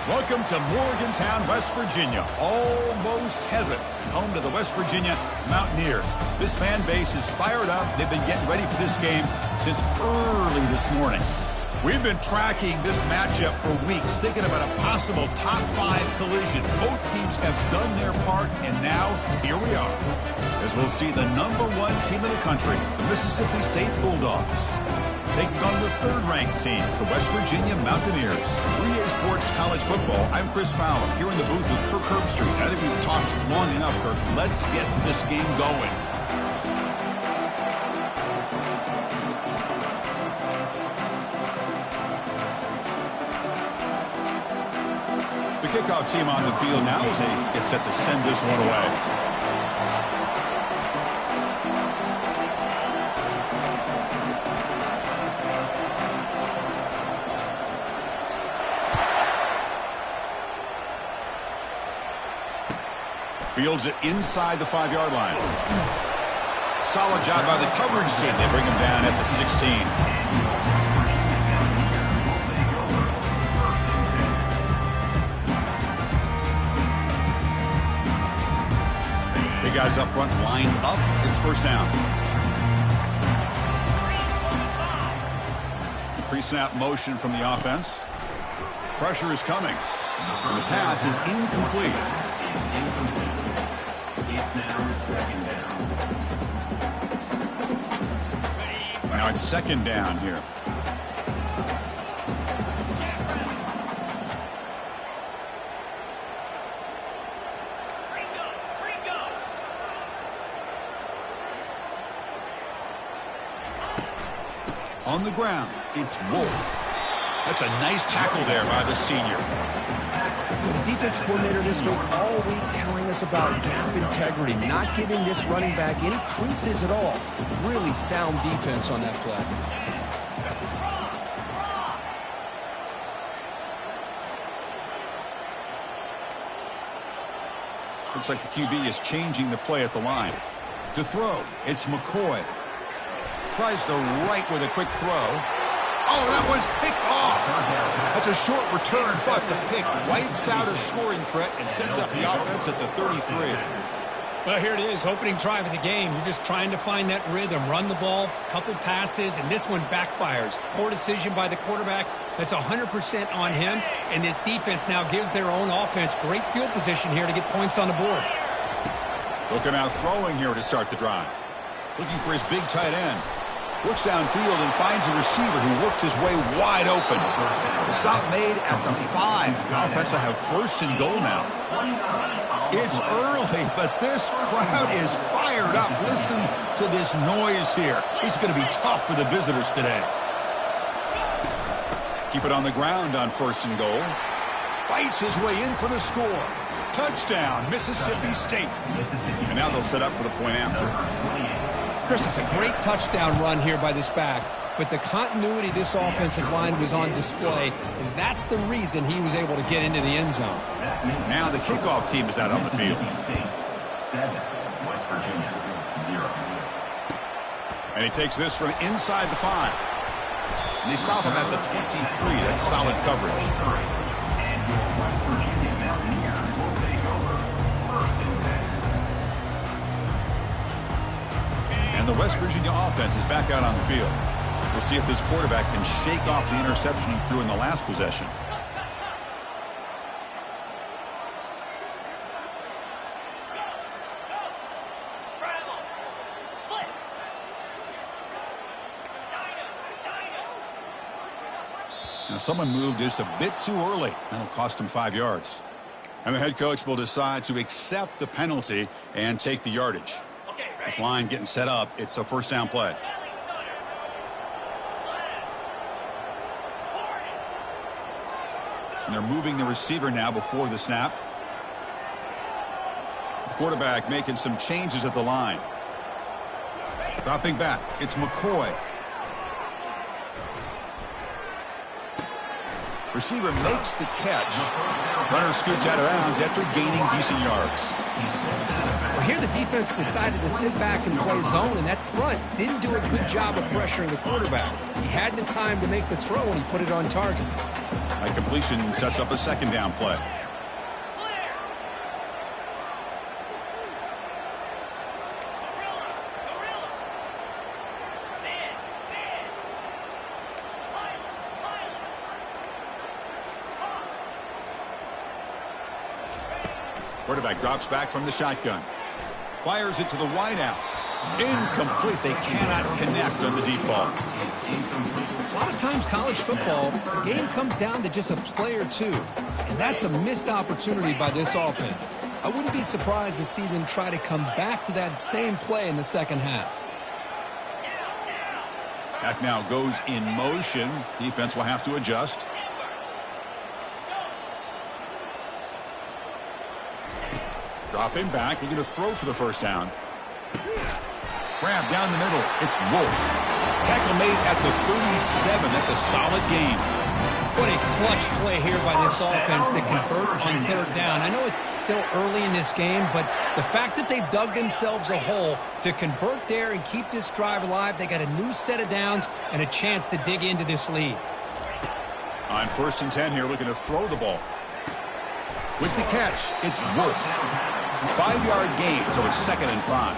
Welcome to Morgantown, West Virginia, almost heaven, home to the West Virginia Mountaineers. This fan base is fired up. They've been getting ready for this game since early this morning. We've been tracking this matchup for weeks, thinking about a possible top 5 collision. Both teams have done their part, and now here we are, as we'll see the #1 team in the country, the Mississippi State Bulldogs, taking on the 3rd-ranked team, the West Virginia Mountaineers. 3A Sports College Football, I'm Chris Fowler, here in the booth with Kirk Herbstreit. I think we've talked long enough, Kirk. Let's get this game going. The kickoff team on the field now as they get set to send this one away. Fields it inside the 5-yard line. Solid job by the coverage team. They bring him down at the 16. Big guys up front lined up. It's first down. The pre-snap motion from the offense. Pressure is coming. And the pass is incomplete. Now it's 2nd down here. On the ground, it's Wolf. That's a nice tackle there by the senior. The defense coordinator this week all week telling us about gap integrity, not giving this running back any creases at all. Really sound defense on that play. Looks like the QB is changing the play at the line. To throw, it's McCoy. Tries the right with a quick throw. Oh, that one's picked off. That's a short return, but the pick wipes out a scoring threat and sets up the offense at the 33. Well, here it is, opening drive of the game. You're just trying to find that rhythm, run the ball, a couple passes, and this one backfires. Poor decision by the quarterback. That's 100% on him, and this defense now gives their own offense great field position here to get points on the board. Looking out throwing here to start the drive. Looking for his big tight end. Looks downfield and finds a receiver who worked his way wide open. The stop made at the 5. The offense will have 1st and goal now. It's early, but this crowd is fired up. Listen to this noise here. It's going to be tough for the visitors today. Keep it on the ground on 1st and goal. Fights his way in for the score. Touchdown, Mississippi State. And now they'll set up for the point after. Chris, it's a great touchdown run here by this back, but the continuity of this offensive line was on display, and that's the reason he was able to get into the end zone. Now the kickoff team is out on the field. 7, West Virginia, 0. And he takes this from inside the 5. And they stop him at the 23. That's solid coverage. And your West Virginia Mountaineers will take over 1st and 10. And the West Virginia offense is back out on the field. We'll see if this quarterback can shake off the interception he threw in the last possession. Now someone moved just a bit too early. That'll cost him 5 yards. And the head coach will decide to accept the penalty and take the yardage. This line getting set up. It's a 1st down play. And they're moving the receiver now before the snap. The quarterback making some changes at the line. Dropping back. It's McCoy. Receiver makes the catch. Runner scoots out of bounds after gaining decent yards. Well, here the defense decided to sit back and play zone, and that front didn't do a good job of pressuring the quarterback. He had the time to make the throw, and he put it on target. A completion sets up a second down play. Quarterback drops back from the shotgun. Fires it to the wideout. Incomplete. They cannot connect on the deep ball. A lot of times college football, the game comes down to just a play or two. And that's a missed opportunity by this offense. I wouldn't be surprised to see them try to come back to that same play in the second half. Back now goes in motion. Defense will have to adjust. Dropping back, looking to throw for the first down. Grab down the middle. It's Wolf. Tackle made at the 37. That's a solid gain. What a clutch play here by this offense to convert on third down. I know it's still early in this game, but the fact that they've dug themselves a hole to convert there and keep this drive alive, they got a new set of downs and a chance to dig into this lead. On 1st and 10 here, looking to throw the ball. With the catch, it's Wolf. 5-yard gain, so it's 2nd and 5.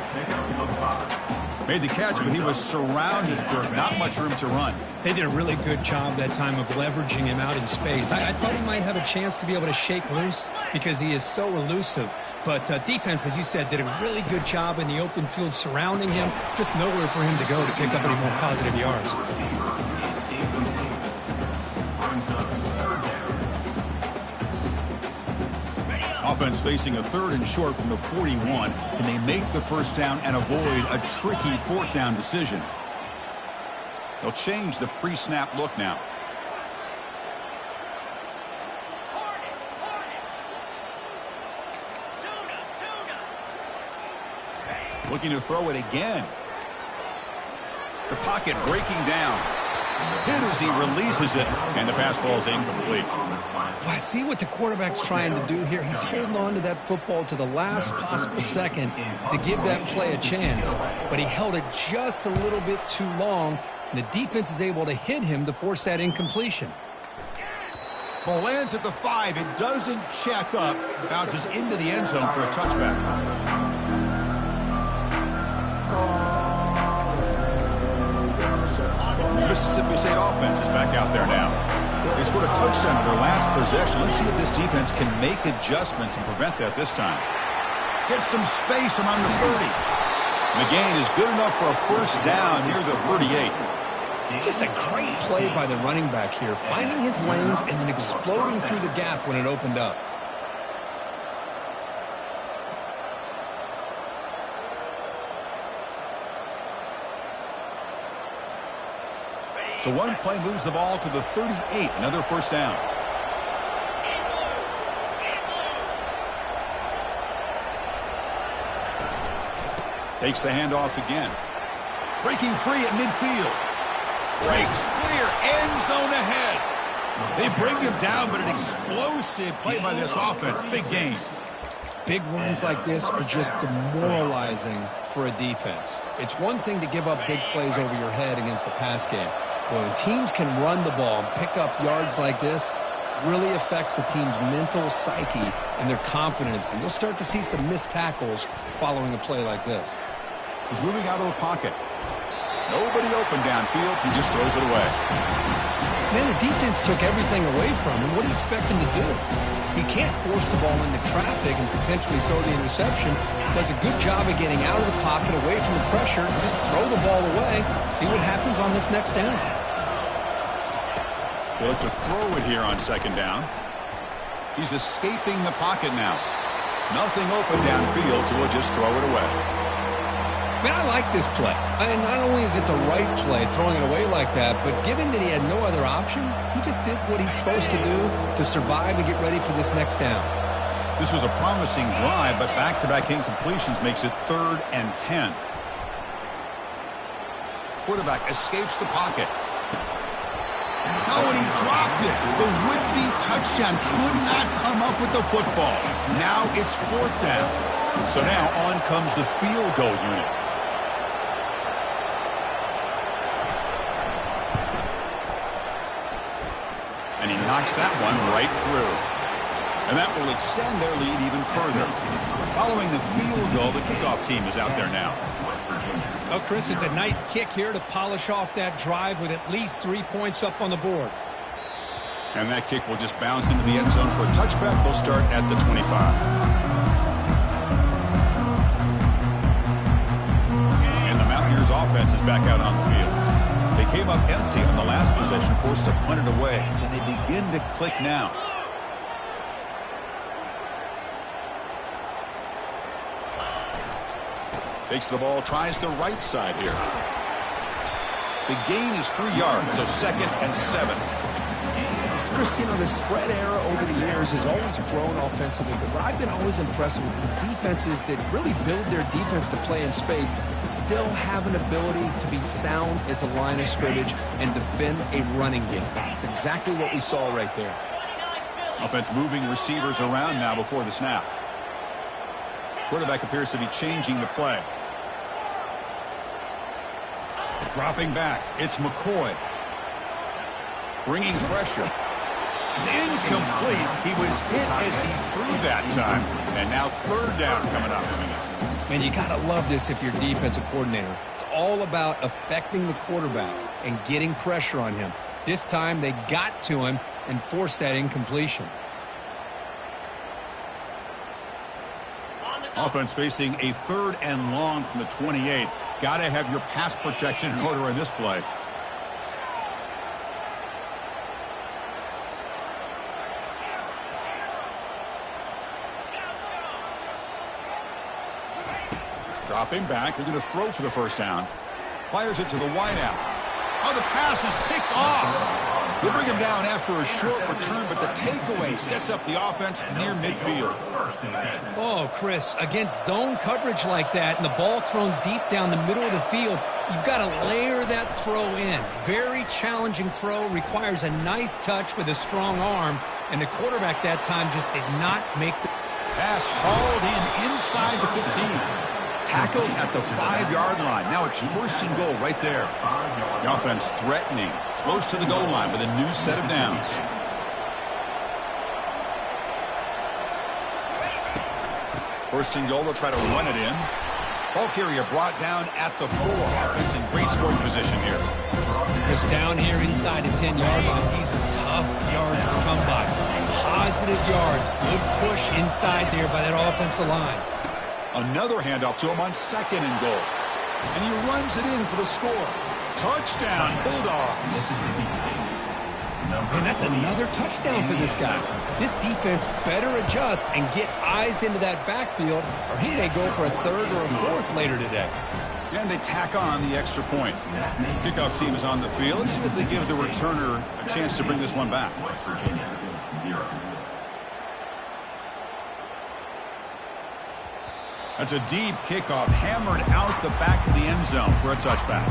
Made the catch, but he was surrounded for not much room to run. They did a really good job that time of leveraging him out in space. I thought he might have a chance to be able to shake loose because he is so elusive. But defense, as you said, did a really good job in the open field surrounding him. Just nowhere for him to go to pick up any more positive yards. Offense facing a 3rd and short from the 41. Can they make the first down and avoid a tricky 4th down decision? They'll change the pre-snap look now. Looking to throw it again. The pocket breaking down. Hit as he releases it, and the pass falls incomplete. Well, I see what the quarterback's trying to do here. He's holding on to that football to the last possible second to give that play a chance. But he held it just a little bit too long, and the defense is able to hit him to force that incompletion. Ball lands at the 5. It doesn't check up. Bounces into the end zone for a touchback. Mississippi State offense is back out there now. They scored a touchdown in their last possession. Let's see if this defense can make adjustments and prevent that this time. Gets some space around the 30. And the gain is good enough for a first down near the 38. Just a great play by the running back here, finding his lanes and then exploding through the gap when it opened up. So one play moves the ball to the 38, another first down. Takes the handoff again. Breaking free at midfield. Breaks clear, end zone ahead. They bring him down, but an explosive play by this offense. Big gain. Big runs like this are just demoralizing for a defense. It's one thing to give up big plays over your head against the pass game. When teams can run the ball and pick up yards like this, it really affects the team's mental psyche and their confidence. And you'll start to see some missed tackles following a play like this. He's moving out of the pocket. Nobody open downfield. He just throws it away. Man, the defense took everything away from him. What do you expect him to do? He can't force the ball into traffic and potentially throw the interception. Does a good job of getting out of the pocket, away from the pressure. Just throw the ball away. See what happens on this next down. They look to throw it here on 2nd down. He's escaping the pocket now. Nothing open downfield, so he'll just throw it away. Man, I like this play. And not only is it the right play, throwing it away like that, but given that he had no other option, he just did what he's supposed to do to survive and get ready for this next down. This was a promising drive, but back-to-back incompletions makes it 3rd and 10. Quarterback escapes the pocket. Oh, and he dropped it. The would-be touchdown could not come up with the football. Now it's 4th down. So now on comes the field goal unit. And he knocks that one right through. And that will extend their lead even further. Following the field goal, the kickoff team is out there now. Well, Chris, it's a nice kick here to polish off that drive with at least 3 points up on the board. And that kick will just bounce into the end zone for a touchback. They'll start at the 25. And the Mountaineers offense is back out on the field. They came up empty on the last possession, forced to punt it away. And they begin to click now. Takes the ball, tries the right side here. The gain is 3 yards, so 2nd and 7. Chris, you know, the spread era over the years has always grown offensively, but I've been always impressed with the defenses that really build their defense to play in space, still have an ability to be sound at the line of scrimmage and defend a running game. It's exactly what we saw right there. Offense moving receivers around now before the snap. Quarterback appears to be changing the play. Dropping back, it's McCoy. Bringing pressure. It's incomplete. He was hit as he threw that time. And now 3rd down coming up. Man, you got to love this if you're defensive coordinator. It's all about affecting the quarterback and getting pressure on him. This time they got to him and forced that incompletion. Offense facing a 3rd and long from the 28. Got to have your pass protection in order in this play. Dropping back. They're going to throw for the 1st down. Fires it to the wideout. Oh, the pass is picked off. They bring him down after a short return, but the takeaway sets up the offense near midfield. Oh, Chris, against zone coverage like that and the ball thrown deep down the middle of the field, you've got to layer that throw in. Very challenging throw, requires a nice touch with a strong arm, and the quarterback that time just did not make the pass hauled in inside the 15. Tackled at the 5-yard line. Now it's 1st and goal right there. The offense threatening, close to the goal line with a new set of downs. First and goal, they'll try to run it in. Ball carrier brought down at the 4. Offense in great scoring position here. Just down here inside the 10-yard line. These are tough yards to come by. Positive yards. Good push inside there by that offensive line. Another handoff to him on 2nd and goal. And he runs it in for the score. Touchdown, Bulldogs. And that's another touchdown for this guy. This defense better adjust and get eyes into that backfield, or he may go for a 3rd or a 4th later today. And they tack on the extra point. Kickoff team is on the field. Let's see if they give the returner a chance to bring this one back. West Virginia, 0. That's a deep kickoff, hammered out the back of the end zone for a touchback.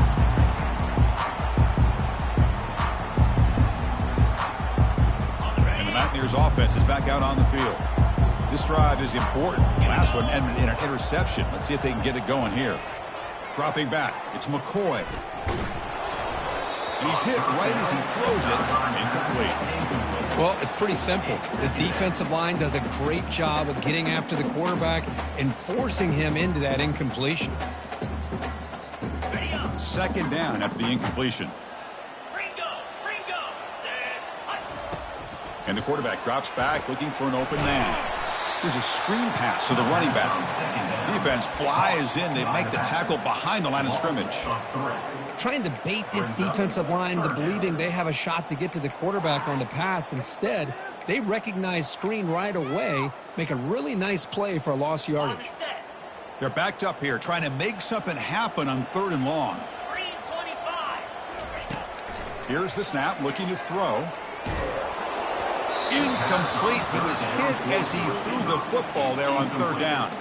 And the Mountaineers offense is back out on the field. This drive is important. Last one ended in an interception. Let's see if they can get it going here. Dropping back, it's McCoy. And he's hit right as he throws it, incomplete. Well, it's pretty simple. The defensive line does a great job of getting after the quarterback and forcing him into that incompletion. 2nd down after the incompletion. And the quarterback drops back looking for an open man. There's a screen pass to the running back. Defense flies in. They make the tackle behind the line of scrimmage. Trying to bait this defensive line to believing they have a shot to get to the quarterback on the pass. Instead, they recognize screen right away, make a really nice play for a lost yardage. They're backed up here, trying to make something happen on 3rd and long. Here's the snap, looking to throw. Incomplete. He was hit as he threw the football there on 3rd down.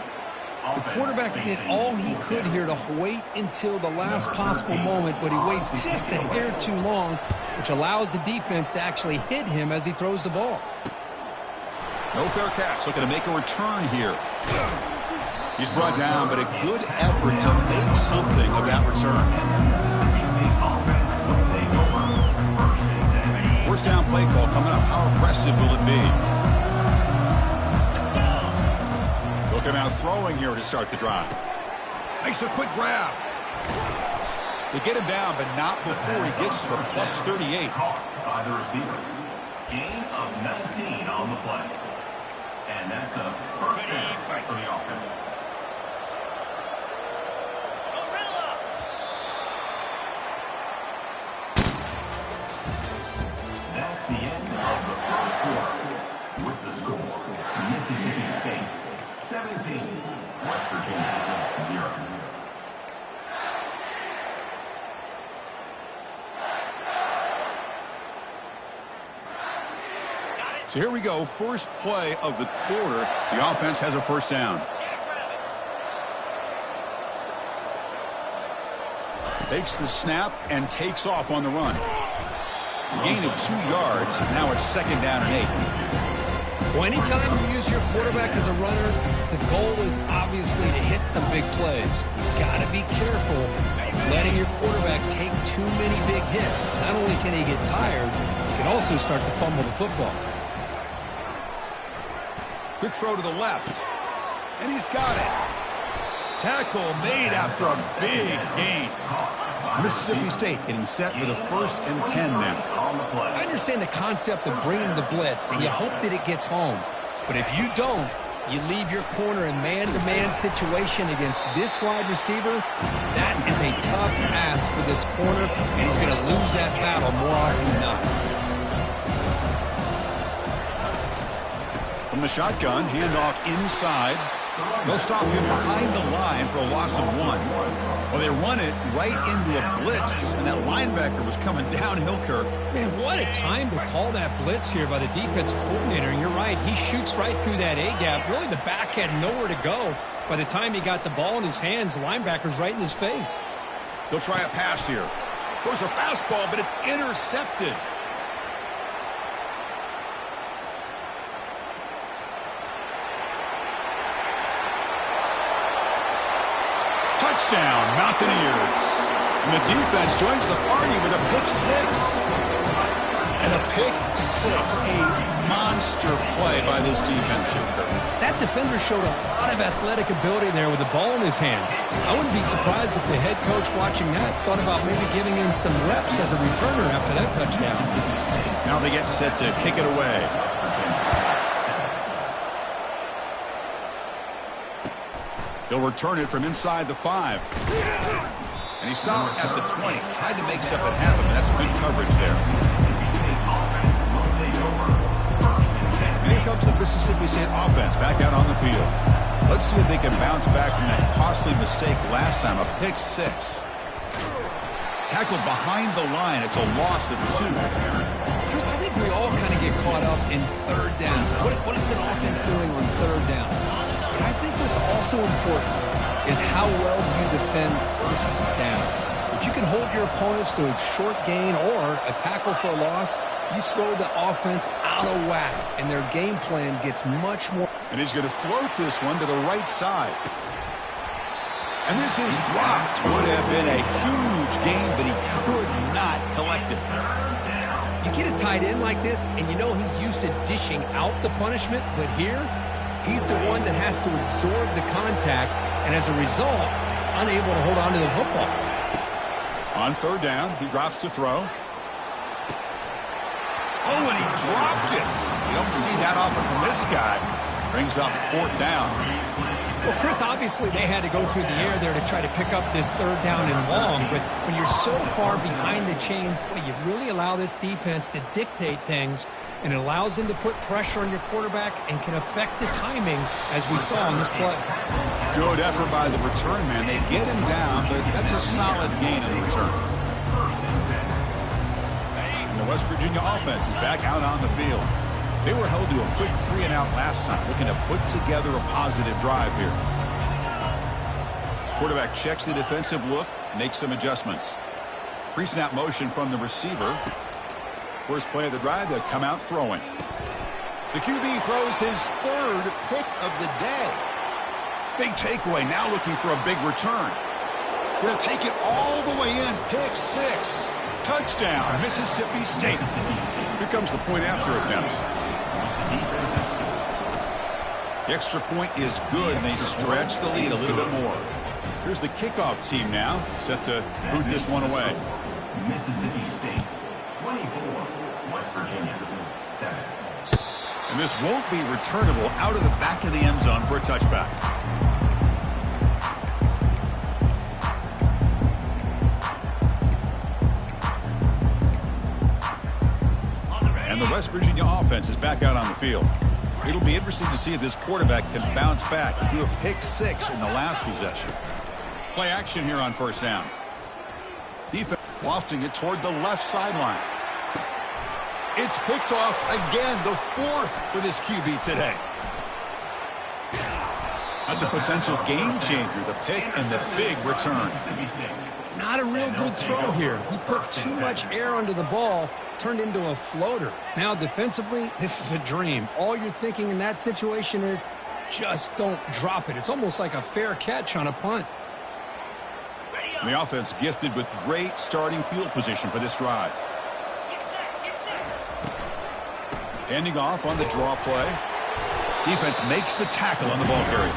The quarterback did all he could here to wait until the last possible moment, but he waits just a hair too long, which allows the defense to actually hit him as he throws the ball. No fair catch. Looking to make a return here. He's brought down, but a good effort to make something of that return. First down play call coming up. How aggressive will it be? Looking out throwing here to start the drive. Makes a quick grab. They get him down, but not before he gets to the plus 38. By the receiver. Gain of 19 on the play. And that's a first down for the offense. That's the end of the first quarter. With the score, Mississippi State 17, West Virginia 0. So here we go, first play of the quarter. The offense has a first down. Takes the snap and takes off on the run. Gain of 2 yards. Now it's second down and 8. Well, anytime you use your quarterback as a runner, the goal is obviously to hit some big plays. You've got to be careful letting your quarterback take too many big hits. Not only can he get tired, he can also start to fumble the football. Quick throw to the left. And he's got it. Tackle made after a big gain. Mississippi State getting set with a 1st and 10 now. I understand the concept of bringing the blitz, and you hope that it gets home. But if you don't, you leave your corner in man-to-man situation against this wide receiver. That is a tough ask for this corner, and he's going to lose that battle more often than not. From the shotgun, handoff inside. They'll stop him behind the line for a loss of 1. Well, they run it right into a blitz, and that linebacker was coming downhill, Kirk. Man, what a time to call that blitz here by the defensive coordinator. And you're right, he shoots right through that A-gap. Really, the back had nowhere to go. By the time he got the ball in his hands, the linebacker's right in his face. They'll try a pass here. Goes a fastball, but it's intercepted. Touchdown, Mountaineers. And the defense joins the party with a pick 6. And a pick 6, a monster play by this defense here. That defender showed a lot of athletic ability there with the ball in his hands. I wouldn't be surprised if the head coach watching that thought about maybe giving him some reps as a returner after that touchdown. Now they get set to kick it away. He'll return it from inside the 5. And he stopped at the 20. Tried to make something happen, but that's good coverage there. And here comes the Mississippi State offense back out on the field. Let's see if they can bounce back from that costly mistake last time, a pick 6. Tackled behind the line. It's a loss of 2. Chris, I think we all kind of get caught up in third down. What is an offense doing on third down? But I think what's also important is how well you defend first down. If you can hold your opponents to a short gain or a tackle for a loss, you throw the offense out of whack, and their game plan gets much more. And he's going to float this one to the right side. And this is dropped. Would have been a huge gain, but he could not collect it. You get a tight end like this, and you know he's used to dishing out the punishment, but here, he's the one that has to absorb the contact, and as a result, he's unable to hold on to the football. On third down, he drops to throw. Oh, and he dropped it. You don't see that often from this guy. Brings up 4th down. Well, Chris, obviously they had to go through the air there to try to pick up this third down and long, but when you're so far behind the chains, boy, you really allow this defense to dictate things, and it allows them to put pressure on your quarterback and can affect the timing, as we saw on this play. Good effort by the return man. They get him down, but that's a solid gain in return. And the West Virginia offense is back out on the field. They were held to a quick 3-and-out last time, looking to put together a positive drive here. Quarterback checks the defensive look, makes some adjustments. Pre-snap motion from the receiver. First play of the drive, they'll come out throwing. The QB throws his 3rd pick of the day. Big takeaway, now looking for a big return. Going to take it all the way in, pick 6. Touchdown, Mississippi State. Here comes the point after attempt. The extra point is good, and they stretch the lead a little bit more. Here's the kickoff team now, set to boot this one away. Mississippi State, 24. West Virginia, 7. And this won't be returnable out of the back of the end zone for a touchback. And the West Virginia offense is back out on the field. It'll be interesting to see if this quarterback can bounce back. He threw a pick 6 in the last possession. Play action here on first down. Defense wafting it toward the left sideline. It's picked off again, the 4th for this QB today. That's a potential game changer, the pick and the big return. Not a real good throw here. He put too much air under the ball, turned into a floater. Now defensively, this is a dream. All you're thinking in that situation is just don't drop it. It's almost like a fair catch on a punt. The offense gifted with great starting field position for this drive. Handing off on the draw play. Defense makes the tackle on the ball carrier.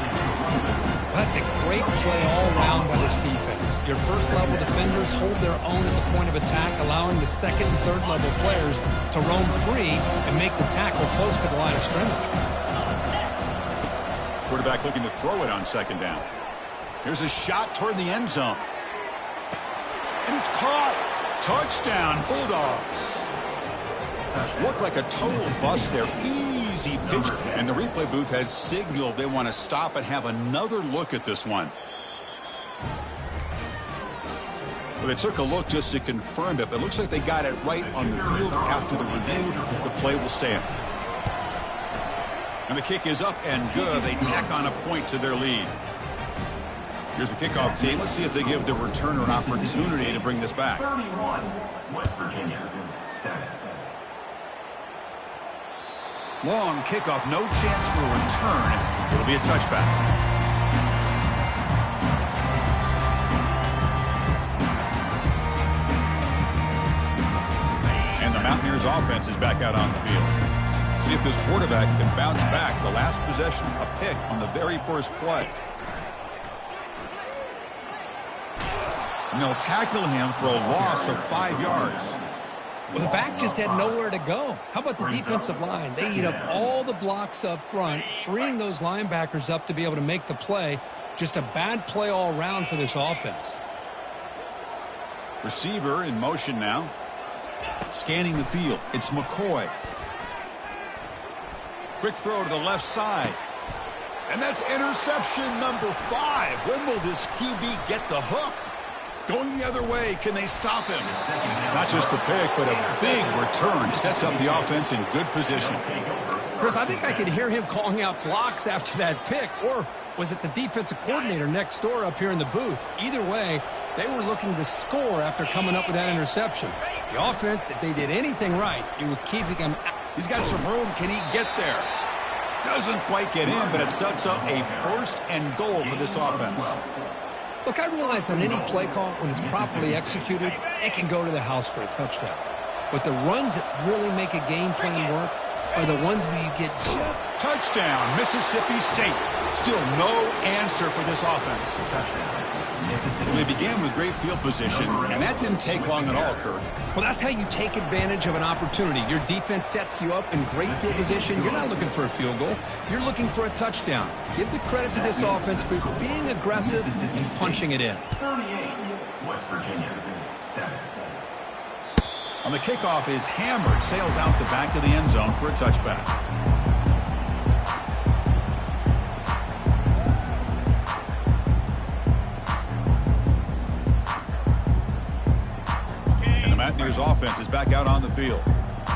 That's a great play all around by this defense. Your first-level defenders hold their own at the point of attack, allowing the second and third-level players to roam free and make the tackle close to the line of scrimmage. Quarterback looking to throw it on second down. Here's a shot toward the end zone. And it's caught. Touchdown, Bulldogs. Looked like a total bust there. Easy pitch. And the replay booth has signaled they want to stop and have another look at this one. Well, they took a look just to confirm it, but it looks like they got it right on the field. After the review, the play will stand. And the kick is up and good. They tack on a point to their lead. Here's the kickoff team. Let's see if they give the returner an opportunity to bring this back. 31. West Virginia, 7. Long kickoff, no chance for a return. It'll be a touchback. And the Mountaineers offense is back out on the field. See if this quarterback can bounce back. The last possession, a pick on the very first play. And they'll tackle him for a loss of 5 yards. Well, the back just had nowhere to go. How about the defensive line? They eat up all the blocks up front, freeing those linebackers up to be able to make the play. Just a bad play all around for this offense. Receiver in motion now. Scanning the field. It's McCoy. Quick throw to the left side. And that's interception number 5. When will this QB get the hook? Going the other way, can they stop him? Not just the pick, but a big return sets up the offense in good position. Chris, I think I could hear him calling out blocks after that pick, or was it the defensive coordinator next door up here in the booth? Either way, they were looking to score after coming up with that interception. The offense, if they did anything right, it was keeping him out. He's got some room. Can he get there? Doesn't quite get in, but it sets up a 1st and goal for this offense. Look, I realize on any play call, when it's properly executed, it can go to the house for a touchdown. But the runs that really make a game plan work are the ones where you get touchdown, Mississippi State. Still no answer for this offense. Well, they began with great field position, and that didn't take long at all, Kirk. Well, that's how you take advantage of an opportunity. Your defense sets you up in great field position. You're not looking for a field goal. You're looking for a touchdown. Give the credit to this offense for being aggressive and punching it in. 38. West Virginia, 7. On the kickoff is hammered, sails out the back of the end zone for a touchback. Mountaineers offense is back out on the field.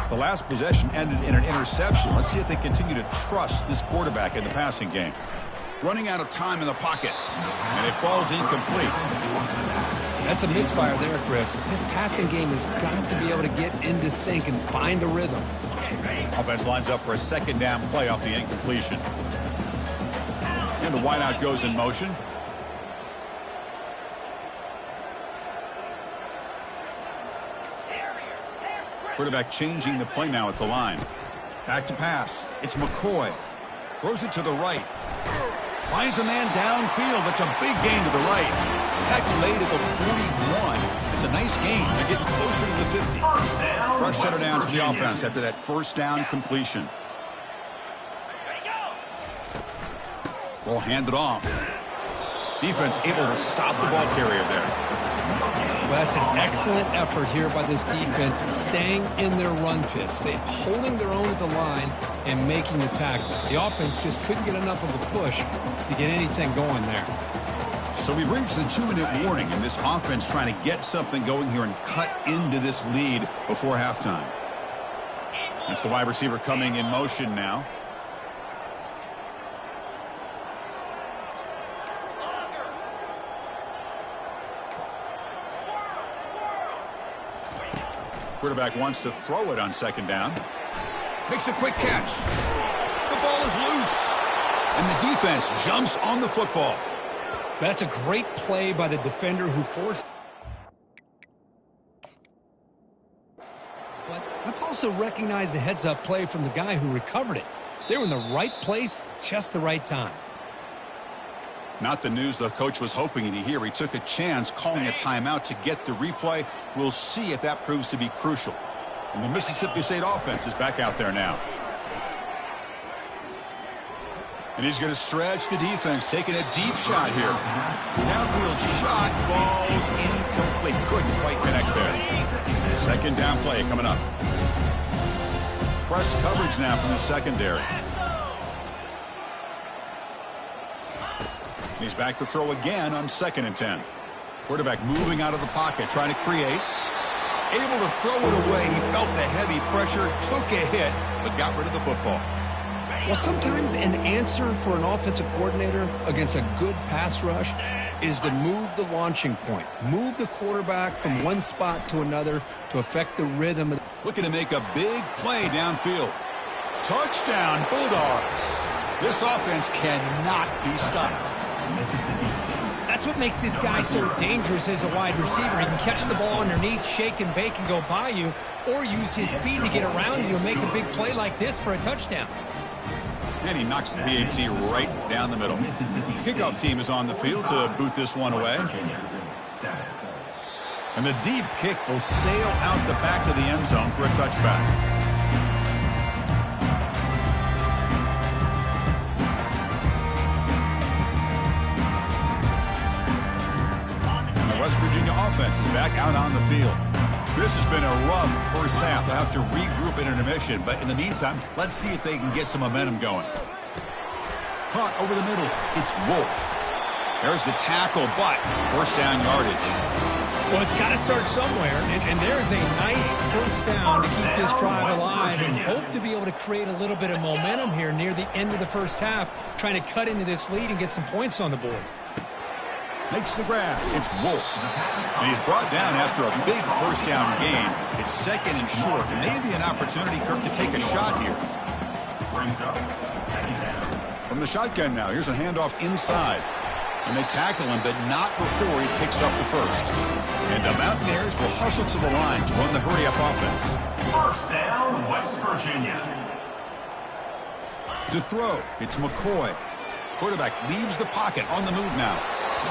The last possession ended in an interception. Let's see if they continue to trust this quarterback in the passing game. Running out of time in the pocket, and it falls incomplete. That's a misfire there, Chris. This passing game has got to be able to get into sync and find a rhythm. Offense lines up for a second down play off the incompletion. And the wideout goes in motion. Quarterback changing the play now at the line. Back to pass. It's McCoy. Throws it to the right. Finds a man downfield. That's a big gain to the right. Tackle made at the 41. It's a nice gain. They're getting closer to the 50. Fresh setter down to the offense after that first down completion. Ball handed off. Defense able to stop the ball carrier there. Well, that's an excellent effort here by this defense, staying in their run fits. They're holding their own at the line and making the tackle. The offense just couldn't get enough of a push to get anything going there. So we've reached the 2-minute warning, and this offense trying to get something going here and cut into this lead before halftime. That's the wide receiver coming in motion now. Quarterback wants to throw it on second down. Makes a quick catch. The ball is loose. And the defense jumps on the football. That's a great play by the defender who forced. But let's also recognize the heads-up play from the guy who recovered it. They were in the right place at just the right time. Not the news the coach was hoping to hear. He took a chance calling a timeout to get the replay. We'll see if that proves to be crucial. And the Mississippi State offense is back out there now. And he's going to stretch the defense, taking a deep shot here. Downfield shot, balls incomplete. Couldn't quite connect there. Second down play coming up. Press coverage now from the secondary. He's back to throw again on 2nd and 10. Quarterback moving out of the pocket, trying to create. Able to throw it away. He felt the heavy pressure, took a hit, but got rid of the football. Well, sometimes an answer for an offensive coordinator against a good pass rush is to move the launching point. Move the quarterback from one spot to another to affect the rhythm. Looking to make a big play downfield. Touchdown, Bulldogs. This offense cannot be stopped. That's what makes this guy so dangerous as a wide receiver. He can catch the ball underneath, shake and bake and go by you, or use his speed to get around you and make a big play like this for a touchdown. And he knocks the BAT right down the middle. Kickoff team is on the field to boot this one away. And the deep kick will sail out the back of the end zone for a touchback. West Virginia offense is back out on the field. This has been a rough first half. They'll have to regroup in intermission, but in the meantime, let's see if they can get some momentum going. Caught over the middle. It's Wolf. There's the tackle, but first down yardage. Well, it's got to start somewhere, and there's a nice first down to keep this drive alive and hope to be able to create a little bit of momentum here near the end of the first half, trying to cut into this lead and get some points on the board. Makes the grab. It's Wolf. And he's brought down after a big first down gain. It's 2nd and short. Maybe an opportunity, Kirk, to take a shot here. From the shotgun now, here's a handoff inside. And they tackle him, but not before he picks up the first. And the Mountaineers will hustle to the line to run the hurry-up offense. First down, West Virginia. To throw, it's McCoy. Quarterback leaves the pocket on the move now.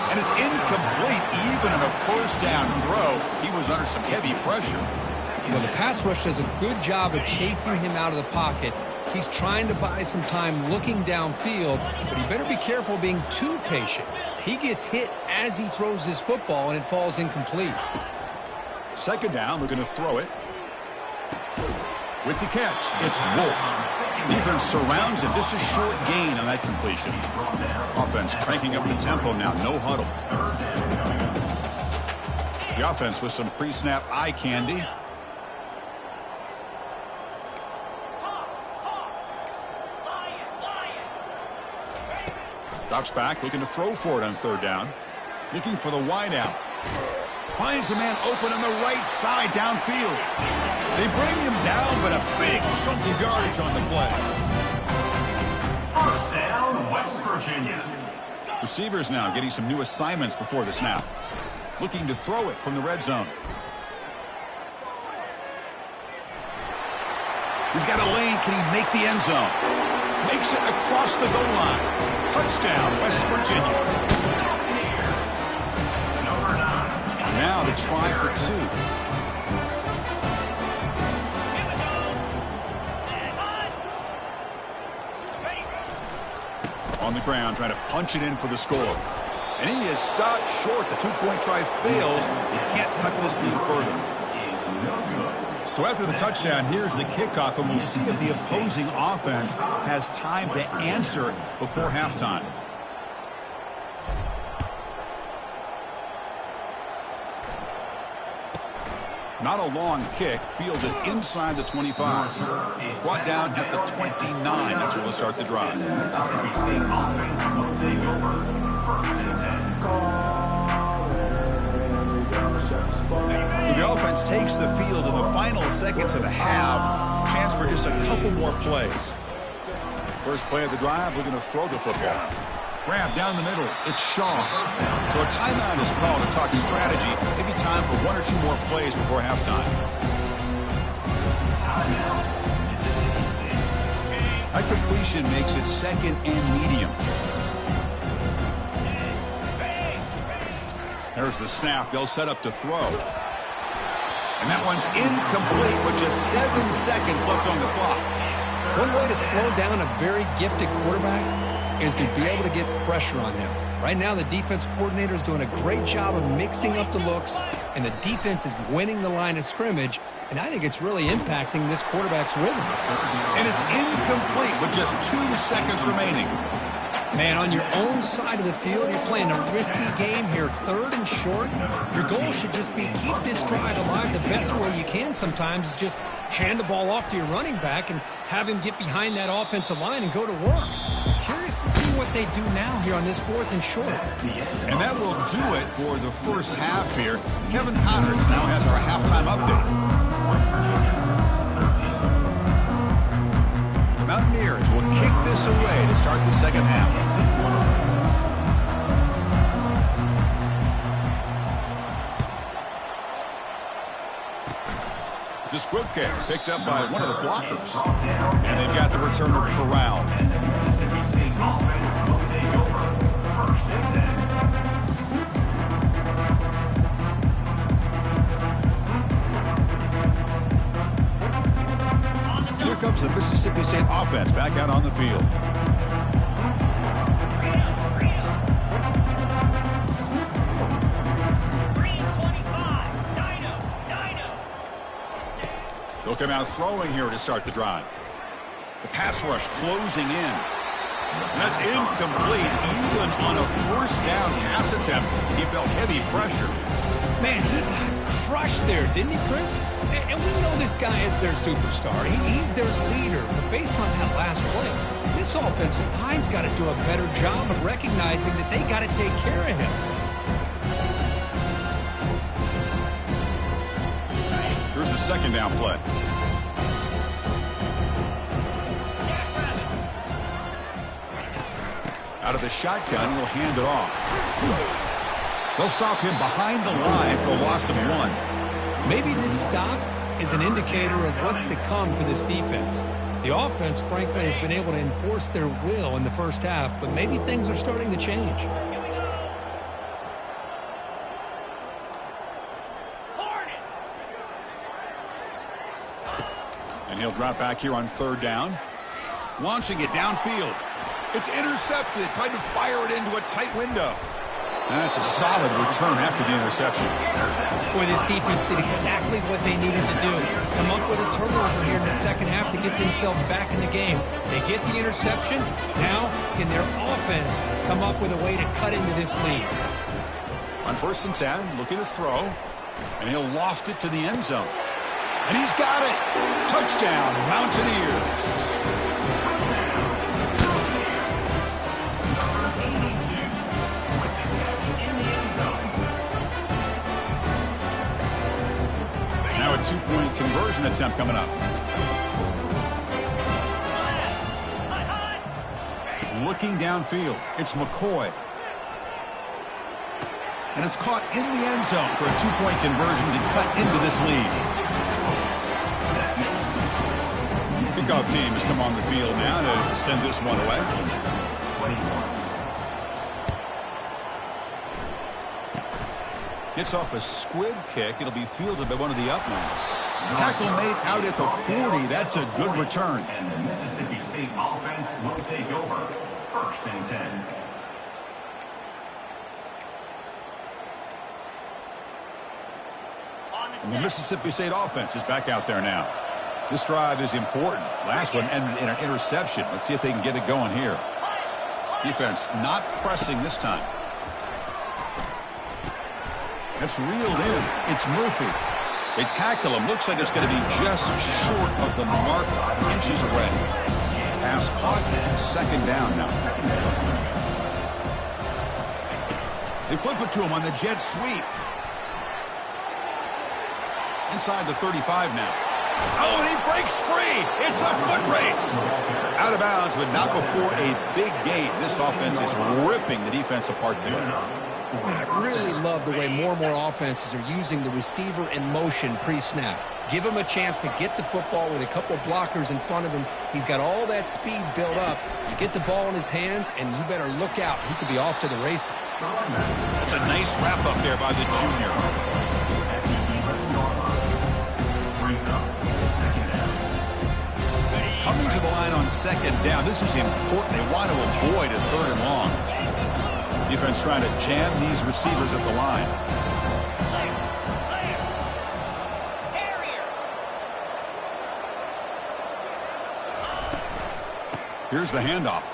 And it's incomplete. Even in a first down throw, he was under some heavy pressure. Well, the pass rush does a good job of chasing him out of the pocket. He's trying to buy some time looking downfield, but he better be careful being too patient. He gets hit as he throws his football, and it falls incomplete. Second down, looking to throw it. With the catch, it's Wolf. Defense surrounds him. Just a short gain on that completion. Offense cranking up the tempo now. No huddle. The offense with some pre-snap eye candy. Drops back, looking to throw for it on third down. Looking for the wide out. Finds a man open on the right side downfield. They bring him down, but a big chunk of yardage on the play. First down, West Virginia. Receivers now getting some new assignments before the snap. Looking to throw it from the red zone. He's got a lane. Can he make the end zone? Makes it across the goal line. Touchdown, West Virginia. Now the try for 2. On the ground, trying to punch it in for the score. And he is stopped short. The two-point try fails. He can't cut this lead further. So after the touchdown, here's the kickoff, and we'll see if the opposing offense has time to answer before halftime. Not a long kick, fielded inside the 25. Brought down at the 29. That's where we'll start the drive. So the offense takes the field in the final seconds of the half. Chance for just a couple more plays. First play of the drive, we're going to throw the football. Grab down the middle. It's Shaw. So a timeout is called to talk strategy. Maybe time for 1 or 2 more plays before halftime. That completion makes it second and medium. There's the snap. They'll set up to throw. And that one's incomplete with just 7 seconds left on the clock. One way to slow down a very gifted quarterback is to be able to get pressure on him. Right now, the defense coordinator is doing a great job of mixing up the looks, and the defense is winning the line of scrimmage, and I think it's really impacting this quarterback's rhythm. And it's incomplete with just 2 seconds remaining. Man, on your own side of the field, you're playing a risky game here, 3rd and short. Your goal should just be keep this drive alive the best way you can sometimes is just hand the ball off to your running back and have him get behind that offensive line and go to work. Curious to see what they do now here on this 4th and short. And that will do it for the first half here. Kevin Connors now has our halftime update. The Mountaineers will kick this away to start the second half. It's a squib kick picked up by one of the blockers. And they've got the returner corralled. Here comes the Mississippi State offense back out on the field. They'll come out throwing here to start the drive. The pass rush closing in. And that's incomplete. Even on a first down pass attempt, he felt heavy pressure. Man, he got crushed there, didn't he, Chris? And we know this guy is their superstar. He's their leader. But based on that last play, this offensive line's got to do a better job of recognizing that they got to take care of him. Here's the second down play. Out of the shotgun, he'll hand it off. They'll stop him behind the line for a loss of 1. Maybe this stop is an indicator of what's to come for this defense. The offense, frankly, has been able to enforce their will in the first half, but maybe things are starting to change. And he'll drop back here on 3rd down. Launching it downfield. It's intercepted. Tried to fire it into a tight window. That's a solid return after the interception. Boy, this defense did exactly what they needed to do. Come up with a turnover here in the second half to get themselves back in the game. They get the interception. Now, can their offense come up with a way to cut into this lead? On 1st and 10, looking to throw. And he'll loft it to the end zone. And he's got it. Touchdown, Mountaineers. Now a 2-point conversion attempt coming up. Looking downfield, it's McCoy. And it's caught in the end zone for a 2-point conversion to cut into this lead. Kickoff team has come on the field now to send this one away. 21. Gets off a squib kick. It'll be fielded by one of the up men. Tackle made out at the 40. That's a good return. And the Mississippi State offense will take over. 1st and 10. And the Mississippi State offense is back out there now. This drive is important. Last one ended in an interception. Let's see if they can get it going here. Defense not pressing this time. That's reeled in. It's Murphy. They tackle him. Looks like it's going to be just short of the mark, inches away. Pass caught. 2nd down now. They flip it to him on the jet sweep. Inside the 35 now. Oh, and he breaks free. It's a foot race. Out of bounds, but not before a big gain. This offense is ripping the defense apart today. I really love the way more and more offenses are using the receiver in motion pre-snap. Give him a chance to get the football with a couple blockers in front of him. He's got all that speed built up. You get the ball in his hands, and you better look out. He could be off to the races. That's a nice wrap-up there by the junior. Coming to the line on 2nd down. This is important. They want to avoid a 3rd and long. Defense trying to jam these receivers at the line. Here's the handoff.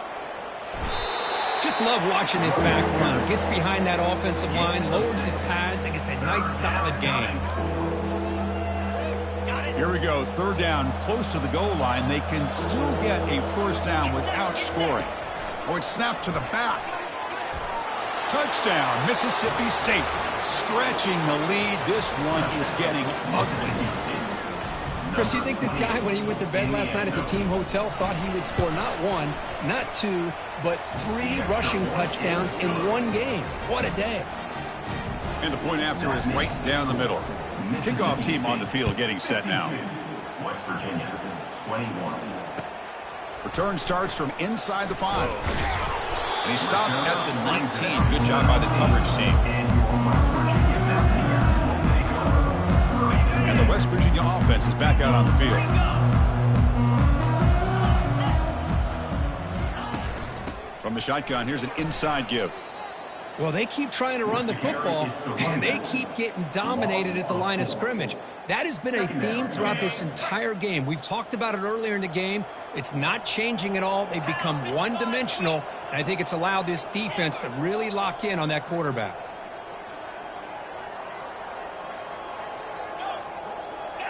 Just love watching this back run. Gets behind that offensive line, lowers his pads, and gets a nice solid gain. Here we go. 3rd down, close to the goal line. They can still get a 1st down without scoring. Or it's snapped to the back. Touchdown, Mississippi State. Stretching the lead. This one is getting ugly. Chris, you think this guy, when he went to bed last night at the team hotel, thought he would score not 1, not 2, but 3 rushing touchdowns in 1 game? What a day. And the point after is right down the middle. Kickoff team on the field getting set now. West Virginia, 21. Return starts from inside the 5. And he stopped at the 19. Good job by the coverage team. And the West Virginia offense is back out on the field. From the shotgun, here's an inside give. Well, they keep trying to run the football, and they keep getting dominated at the line of scrimmage. That has been a theme throughout this entire game. We've talked about it earlier in the game. It's not changing at all. They've become one-dimensional, and I think it's allowed this defense to really lock in on that quarterback.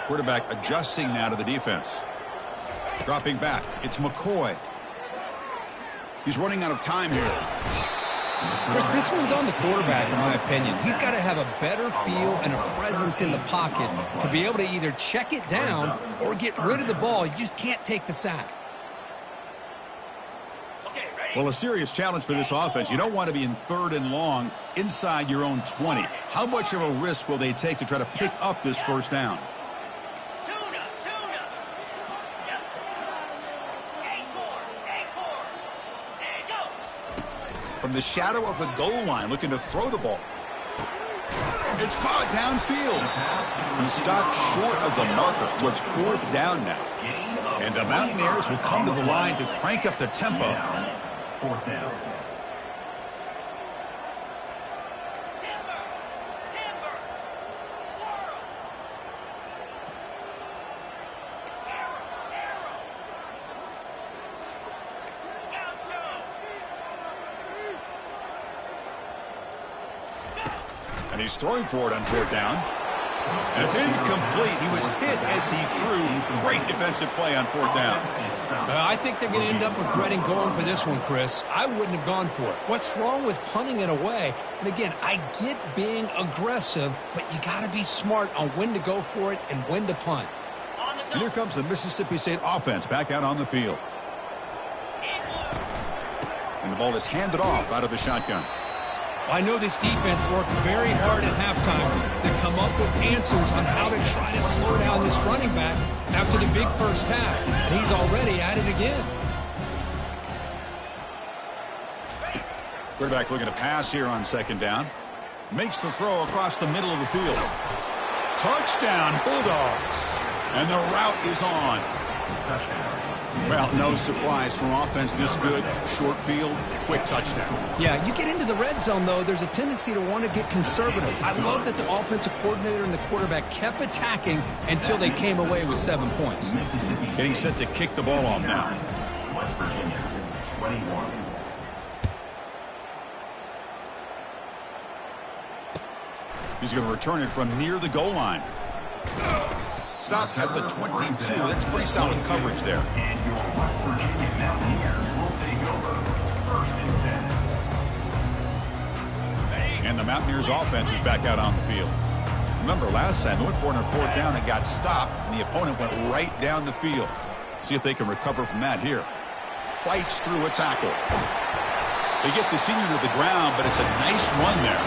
Quarterback adjusting now to the defense. Dropping back. It's McCoy. He's running out of time here. Chris, this one's on the quarterback, in my opinion. He's got to have a better feel and a presence in the pocket to be able to either check it down or get rid of the ball. You just can't take the sack. Well, a serious challenge for this offense. You don't want to be in 3rd and long inside your own 20. How much of a risk will they take to try to pick up this 1st down? From the shadow of the goal line, looking to throw the ball. It's caught downfield. He stopped short of the marker, so it's 4th down now. And the Mountaineers will come to the line to crank up the tempo. 4th down. And he's throwing for it on 4th down. And it's incomplete. He was hit as he threw. Great defensive play on 4th down. I think they're going to end up regretting going for this one, Chris. I wouldn't have gone for it. What's wrong with punting it away? And again, I get being aggressive, but you got to be smart on when to go for it and when to punt. And here comes the Mississippi State offense back out on the field. And the ball is handed off out of the shotgun. I know this defense worked very hard at halftime to come up with answers on how to try to slow down this running back after the big first half, and he's already at it again. Quarterback looking to pass here on second down. Makes the throw across the middle of the field. Touchdown, Bulldogs. And the route is on. Well, no surprise from offense this good. Short field, quick touchdown. Yeah, you get into the red zone, though, there's a tendency to want to get conservative. I love that the offensive coordinator and the quarterback kept attacking until they came away with 7 points. Getting set to kick the ball off now. West Virginia, 21. He's going to return it from near the goal line. Stop at the 22. That's pretty solid coverage there. And your West Virginia Mountaineers will take over. 1st and 10. And the Mountaineers offense is back out on the field. Remember, last time they went for it on 4th down and got stopped, and the opponent went right down the field. See if they can recover from that here. Fights through a tackle. They get the senior to the ground, but it's a nice run there.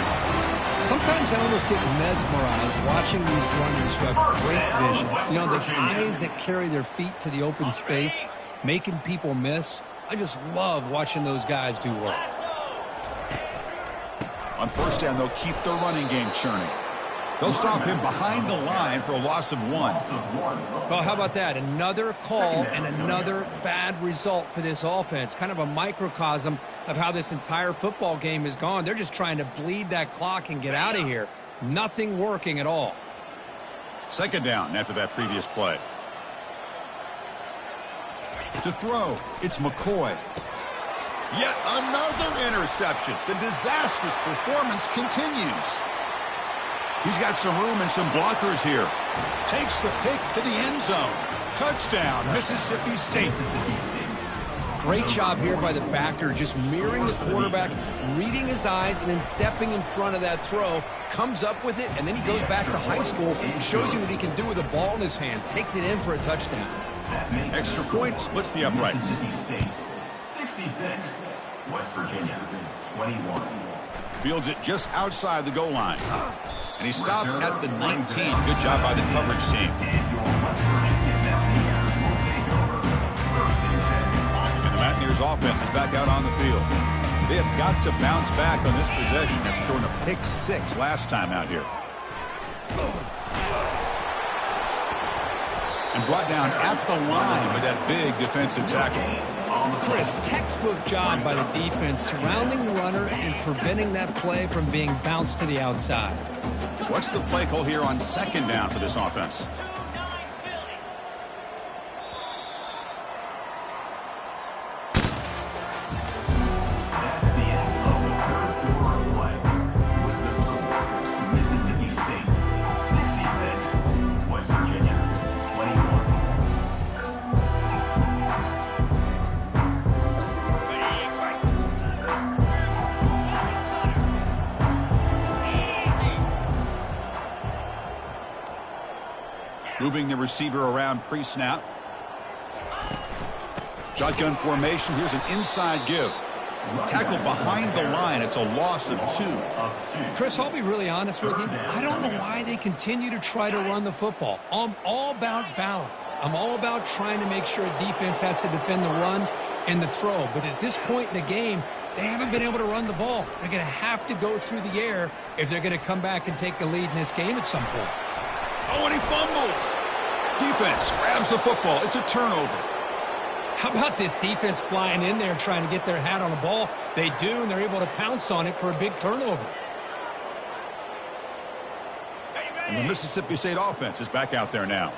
Sometimes I almost get mesmerized watching these runners who have great vision. You know, the eyes that carry their feet to the open space, making people miss. I just love watching those guys do work. On 1st down, they'll keep the running game churning. They'll stop him behind the line for a loss of 1. Well, how about that? Another call and another bad result for this offense. Kind of a microcosm of how this entire football game has gone. They're just trying to bleed that clock and get out of here. Nothing working at all. 2nd down after that previous play. To throw, it's McCoy. Yet another interception. The disastrous performance continues. He's got some room and some blockers here. Takes the pick to the end zone. Touchdown, Mississippi State. Great job here by the backer, just mirroring the quarterback, reading his eyes, and then stepping in front of that throw. Comes up with it, and then he goes back to high school and shows you what he can do with the ball in his hands. Takes it in for a touchdown. Extra point, splits the uprights. 66, West Virginia, 21. Fields it just outside the goal line. And he stopped at the 19. Good job by the coverage team. And the Mountaineers offense is back out on the field. They have got to bounce back on this possession after throwing a pick 6 last time out here. And brought down at the line with that big defensive tackle. Chris, textbook job by the defense surrounding the runner and preventing that play from being bounced to the outside. What's the play call here on 2nd down for this offense? That's the end of the 3rd quarter of play. With the score, Mississippi State, 66, West Virginia, 21. Moving the receiver around pre-snap. Shotgun formation. Here's an inside give. Tackled behind the line. It's a loss of 2. Chris, I'll be really honest with you. I don't know why they continue to try to run the football. I'm all about balance. I'm all about trying to make sure defense has to defend the run and the throw. But at this point in the game, they haven't been able to run the ball. They're going to have to go through the air if they're going to come back and take the lead in this game at some point. Oh, and he fumbles. Defense grabs the football. It's a turnover. How about this defense flying in there trying to get their hat on the ball? They do, and they're able to pounce on it for a big turnover. And the Mississippi State offense is back out there now.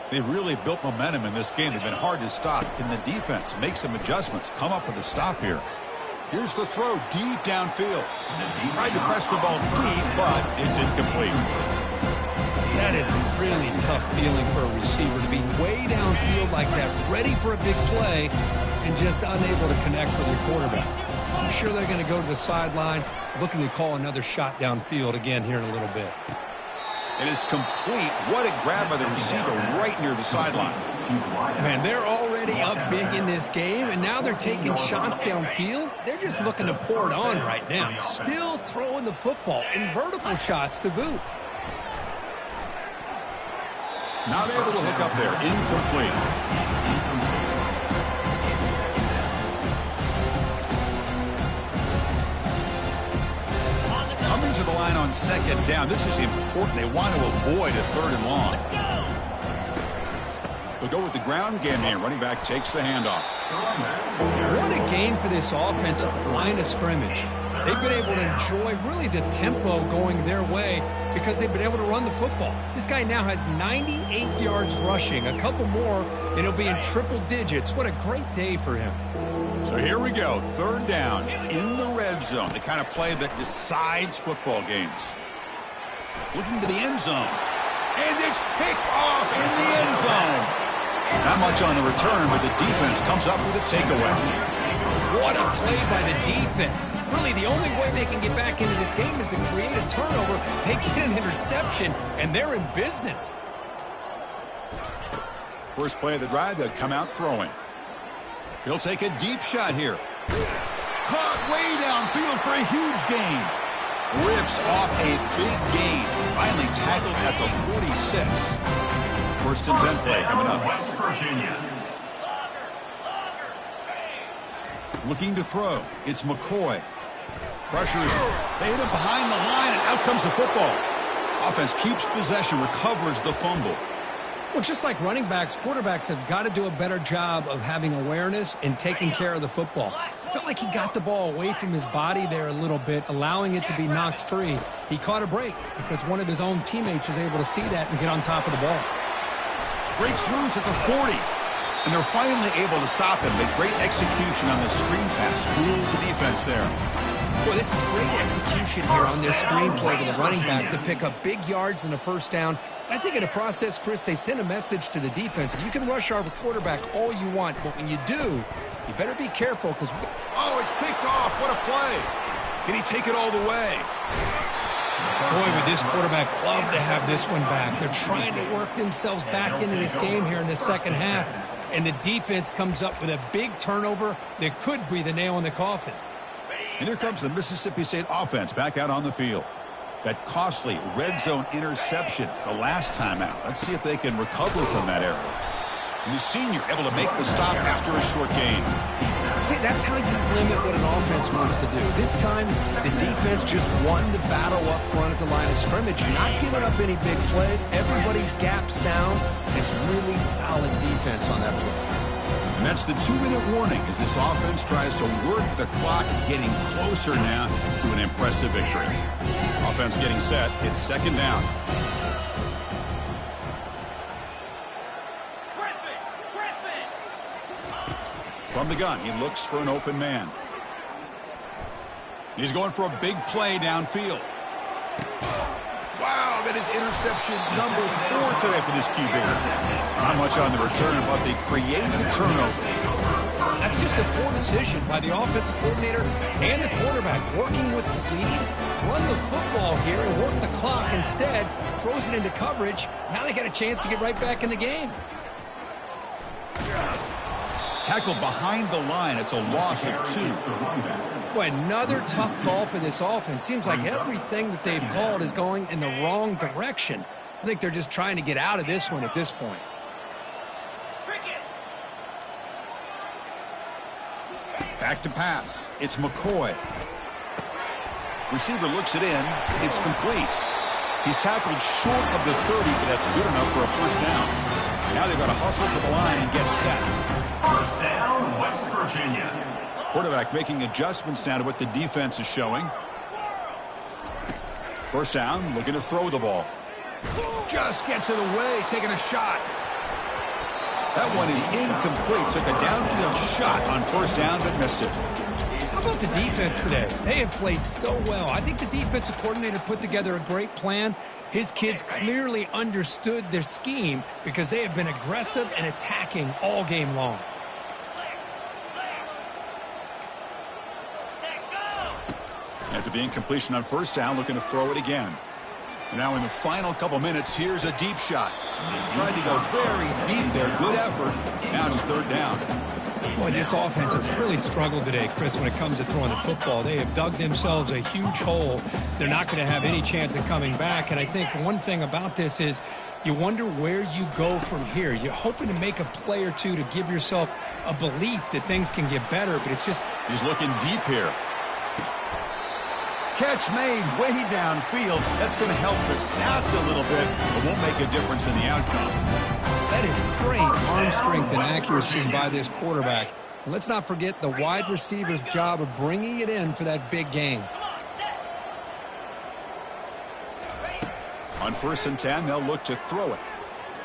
They've really built momentum in this game. They've been hard to stop. Can the defense make some adjustments, come up with a stop here? Here's the throw deep downfield. Tried to press the ball deep, but it's incomplete. That is a really tough feeling for a receiver to be way downfield like that, ready for a big play, and just unable to connect with your quarterback. I'm sure they're going to go to the sideline, looking to call another shot downfield again here in a little bit. It is complete. What a grab by the receiver right near the sideline. Man, they're already up big in this game, and now they're taking shots downfield. They're just looking to pour it on right now. Still throwing the football, and vertical shots to boot. Not able to hook up there. Incomplete. Coming to the line on second down. This is important. They want to avoid a third and long. They'll go with the ground game here. Running back takes the handoff. What a game for this offense at the line of scrimmage. They've been able to enjoy really the tempo going their way because they've been able to run the football. This guy now has 98 yards rushing. A couple more, and he'll be in triple digits. What a great day for him. So here we go. Third down in the red zone. The kind of play that decides football games. Looking to the end zone. And it's picked off in the end zone. Not much on the return, but the defense comes up with a takeaway. What a play by the defense. Really, the only way they can get back into this game is to create a turnover. They get an interception, and they're in business. First play of the drive, they'll come out throwing. He'll take a deep shot here. Caught way downfield for a huge gain. Rips off a big gain. Finally tackled at the 46. First and 10 play coming up. West Virginia. Looking to throw. It's McCoy. Pressures. They hit him behind the line, and out comes the football. Offense keeps possession, recovers the fumble. Well, just like running backs, quarterbacks have got to do a better job of having awareness and taking care of the football. I felt like he got the ball away from his body there a little bit, allowing it to be knocked free. He caught a break because one of his own teammates was able to see that and get on top of the ball. Breaks loose at the 40. And they're finally able to stop him. But great execution on the screen pass. Fooled the defense there. Boy, this is great execution here on this screen play to the running back to pick up big yards and a first down. I think in the process, Chris, they sent a message to the defense. You can rush our quarterback all you want, but when you do, you better be careful because... Oh, it's picked off. What a play. Can he take it all the way? Boy, would this quarterback love to have this one back. They're trying to work themselves back into this game here in the second half, and the defense comes up with a big turnover that could be the nail in the coffin. And here comes the Mississippi State offense back out on the field. That costly red zone interception the last time out. Let's see if they can recover from that error. And the senior able to make the stop after a short gain. See, that's how you limit what an offense wants to do. This time, the defense just won the battle up front at the line of scrimmage. Not giving up any big plays. Everybody's gap sound. It's really solid defense on that play. And that's the 2-minute warning as this offense tries to work the clock, getting closer now to an impressive victory. Offense getting set. It's second down. From the gun, he looks for an open man. He's going for a big play downfield. Wow, that is interception number 4 today for this QB. Not much on the return, but they create the turnover. That's just a poor decision by the offensive coordinator and the quarterback. Working with the lead, run the football here and work the clock instead. Throws it into coverage. Now they got a chance to get right back in the game. Tackled behind the line. It's a loss of 2. Boy, another tough call for this offense. Seems like everything that they've called is going in the wrong direction. I think they're just trying to get out of this one at this point. Back to pass. It's McCoy. Receiver looks it in. It's complete. He's tackled short of the 30, but that's good enough for a first down. Now they've got to hustle to the line and get set. First down, West Virginia. Quarterback making adjustments now to what the defense is showing. First down, looking to throw the ball. Just gets it away, taking a shot. That one is incomplete. Took a downfield shot on first down, but missed it. How about the defense today? They have played so well. I think the defensive coordinator put together a great plan. His kids clearly understood their scheme because they have been aggressive and attacking all game long. After the incompletion on first down, looking to throw it again. Now in the final couple minutes, here's a deep shot. Tried to go very deep there. Good effort. Now it's third down. Boy, this offense has really struggled today, Chris, when it comes to throwing the football. They have dug themselves a huge hole. They're not going to have any chance of coming back. And I think one thing about this is you wonder where you go from here. You're hoping to make a play or two to give yourself a belief that things can get better, but it's just... He's looking deep here. Catch made way downfield. That's going to help the stats a little bit, but won't make a difference in the outcome. That is great arm strength and accuracy by this quarterback. And let's not forget the wide receiver's job of bringing it in for that big gain. On 1st and 10, they'll look to throw it.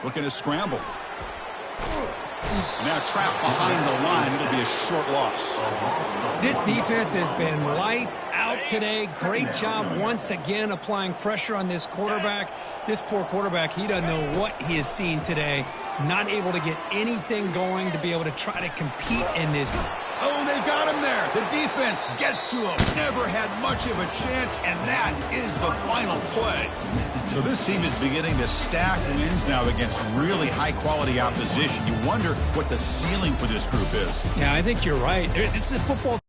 Looking to scramble. Now trapped behind the line. It'll be a short loss. This defense has been lights out today. Great job once again applying pressure on this quarterback. This poor quarterback, he doesn't know what he has seen today. Not able to get anything going to be able to try to compete in this. Oh, they've got him there. The defense gets to him. Never had much of a chance, and that is the final play. So this team is beginning to stack wins now against really high-quality opposition. You wonder what the ceiling for this group is. Yeah, I think you're right. This is a football